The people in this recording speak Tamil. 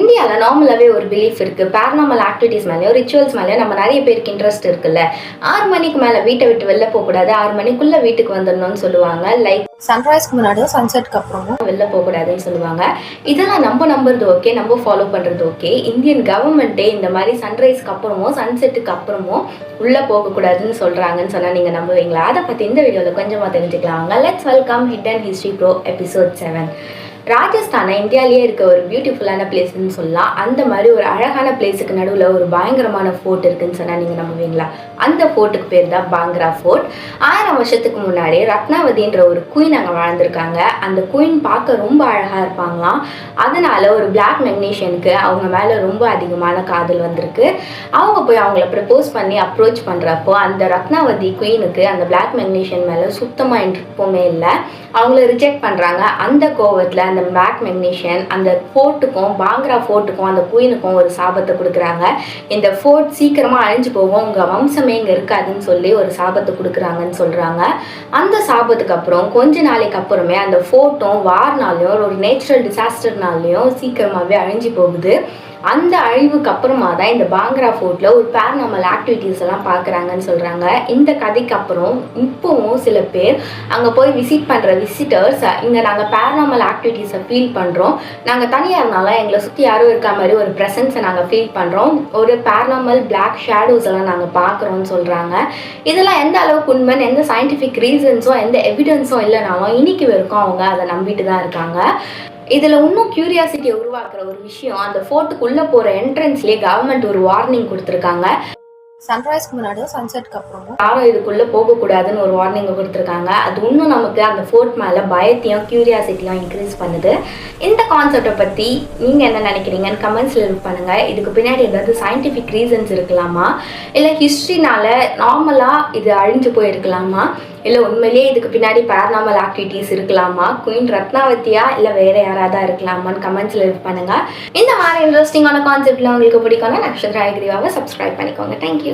இந்தியாவில் நார்மலாகவே ஒரு பிலீஃப் இருக்குது. பேரநார்மல் ஆக்டிவிட்டீஸ் மேலேயும் ரிச்சுவல்ஸ் மேலேயும் நம்ம நிறைய பேருக்கு இன்ட்ரெஸ்ட் இருக்குல்ல. 6 மணிக்கு மேலே வீட்டை விட்டு வெளில போகக்கூடாது, 6 மணிக்குள்ளே வீட்டுக்கு வந்துடணும்னு சொல்லுவாங்க. லைக் சன்ரைஸ்க்கு முன்னாடியும் சன்செட்க்கு அப்புறமும் வெளில போகக்கூடாதுன்னு சொல்லுவாங்க. இதெல்லாம் நம்ம நம்புறது ஓகே, நம்ம ஃபாலோ பண்ணுறது ஓகே. இந்தியன் கவர்மெண்ட்டே இந்த மாதிரி சன்ரைஸ்க்கு அப்புறமும் சன்செட்டுக்கு அப்புறமும் உள்ளே போகக்கூடாதுன்னு சொல்கிறாங்கன்னு சொன்னால் நீங்கள் நம்புவீங்களா? அதை பற்றி இந்த வீடியோவில் கொஞ்சமாக தெரிஞ்சுக்கலாம். Let's welcome hidden history bro episode 7. ராஜஸ்தானை இந்தியாவிலேயே இருக்க ஒரு பியூட்டிஃபுல்லான பிளேஸ்ன்னு சொல்லலாம். அந்த மாதிரி ஒரு அழகான பிளேஸுக்கு நடுவில் ஒரு பயங்கரமான ஃபோர்ட் இருக்குன்னு சொன்னால் நீங்கள் நம்புவீங்களா? அந்த ஃபோர்ட்டுக்கு பேர் தான் பாங்க்ரா ஃபோர்ட். 1000 வருஷத்துக்கு முன்னாடி ரத்னாவதின்ற ஒரு குயின் அங்கே வாழ்ந்திருக்காங்க. அந்த குயின் பார்க்க ரொம்ப அழகாக இருப்பாங்களாம். அதனால் ஒரு பிளாக் மெக்னீஷியனுக்கு அவங்க மேலே ரொம்ப அதிகமான காதல் வந்திருக்கு. அவங்க போய் அவங்கள ப்ரப்போஸ் பண்ணி அப்ரோச் பண்ணுறப்போ அந்த ரத்னாவதி குயினுக்கு அந்த பிளாக் மெக்னீஷியன் மேலே சுத்தமாக இன்ட்ரெஸ்ட்மே இல்லை. அவங்கள ரிஜெக்ட் பண்ணுறாங்க. அந்த கோவத்தில் அந்த பிளாக் மெக்னீஷியன் அந்த ஃபோர்ட்டுக்கும் பாங்க்ரா ஃபோர்ட்டுக்கும் அந்த குயினுக்கும் ஒரு சாபத்தை கொடுக்குறாங்க. இந்த ஃபோர்ட் சீக்கிரமாக அழிஞ்சு போகும், உங்கள் வம்சமே இங்கே இருக்காதுன்னு சொல்லி ஒரு சாபத்தை கொடுக்குறாங்கன்னு சொல்கிறாங்க. அந்த சாபத்துக்கு அப்புறம் கொஞ்ச நாளைக்கு அப்புறமே அந்த ஃபோர்ட்டும் வார்னாலையும் ஒரு நேச்சுரல் டிசாஸ்டர்னாலையும் சீக்கிரமாகவே அழிஞ்சு போகுது. அந்த அழிவுக்கு அப்புறமா தான் இந்த பாங்க்ரா ஃபோர்ட்டில் ஒரு பேரநார்மல் ஆக்டிவிட்டீஸ் எல்லாம் பார்க்குறாங்கன்னு சொல்கிறாங்க. இந்த கதைக்கு அப்புறம் இப்போவும் சில பேர் அங்கே போய் விசிட் பண்ணுற விசிட்டர்ஸ் இங்கே நாங்கள் பேரநார்மல் ஆக்டிவிட்டீஸை ஃபீல் பண்ணுறோம், நாங்கள் தனியாக இருந்தாலும் எங்களை சுற்றி யாரும் இருக்க மாதிரி ஒரு ப்ரெசன்ஸை நாங்கள் ஃபீல் பண்ணுறோம், ஒரு பேரநார்மல் பிளாக் ஷேடோஸ் எல்லாம் நாங்கள் பார்க்குறோன்னு சொல்கிறாங்க. இதெல்லாம் எந்த அளவுக்கு உண்மைன்னு எந்த சயின்டிஃபிக் ரீசன்ஸும் எந்த எவிடன்ஸும் இல்லைனாலும் இன்னைக்கு வரைக்கும் அவங்க அதை நம்பிட்டு தான் இருக்காங்க. இதில் இன்னும் க்யூரியாசிட்டியை உருவாக்குற ஒரு விஷயம், அந்த ஃபோர்ட்டுக்குள்ளே போகிற என்ட்ரன்ஸ்லேயே கவர்மெண்ட் ஒரு வார்னிங் கொடுத்துருக்காங்க. சன்ரைஸ்க்கு முன்னாடியும் சன்செட்க்கு அப்புறமும் யாரும் இதுக்குள்ளே போகக்கூடாதுன்னு ஒரு வார்னிங்கை கொடுத்துருக்காங்க. அது இன்னும் நமக்கு அந்த ஃபோர்ட் மேலே பயத்தையும் க்யூரியாசிட்டியும் இன்க்ரீஸ் பண்ணுது. இந்த கான்செப்டை பற்றி நீங்கள் என்ன நினைக்கிறீங்கன்னு கமெண்ட்ஸில் லிவ் பண்ணுங்கள். இதுக்கு பின்னாடி ஏதாவது சயின்டிஃபிக் ரீசன்ஸ் இருக்கலாமா, இல்லை ஹிஸ்ட்ரினால நார்மலாக இது அழிஞ்சு போயிருக்கலாமா, இல்லை உண்மையிலேயே இதுக்கு பின்னாடி பேரநார்மல் ஆக்டிவிட்டீஸ் இருக்கலாமா, குயின் ரத்னாவதியா இல்லை வேறு யாராவது இருக்கலாமான்னு கமெண்ட்ஸில் லிவ் பண்ணுங்கள். இந்த மாதிரி இன்ட்ரெஸ்டிங்கான கான்செப்டில் உங்களுக்கு பிடிக்கும்னா நக்ஷத்ரா ஐகிரிவாவை சப்ஸ்கிரைப் பண்ணிக்கோங்க. தேங்க்யூ.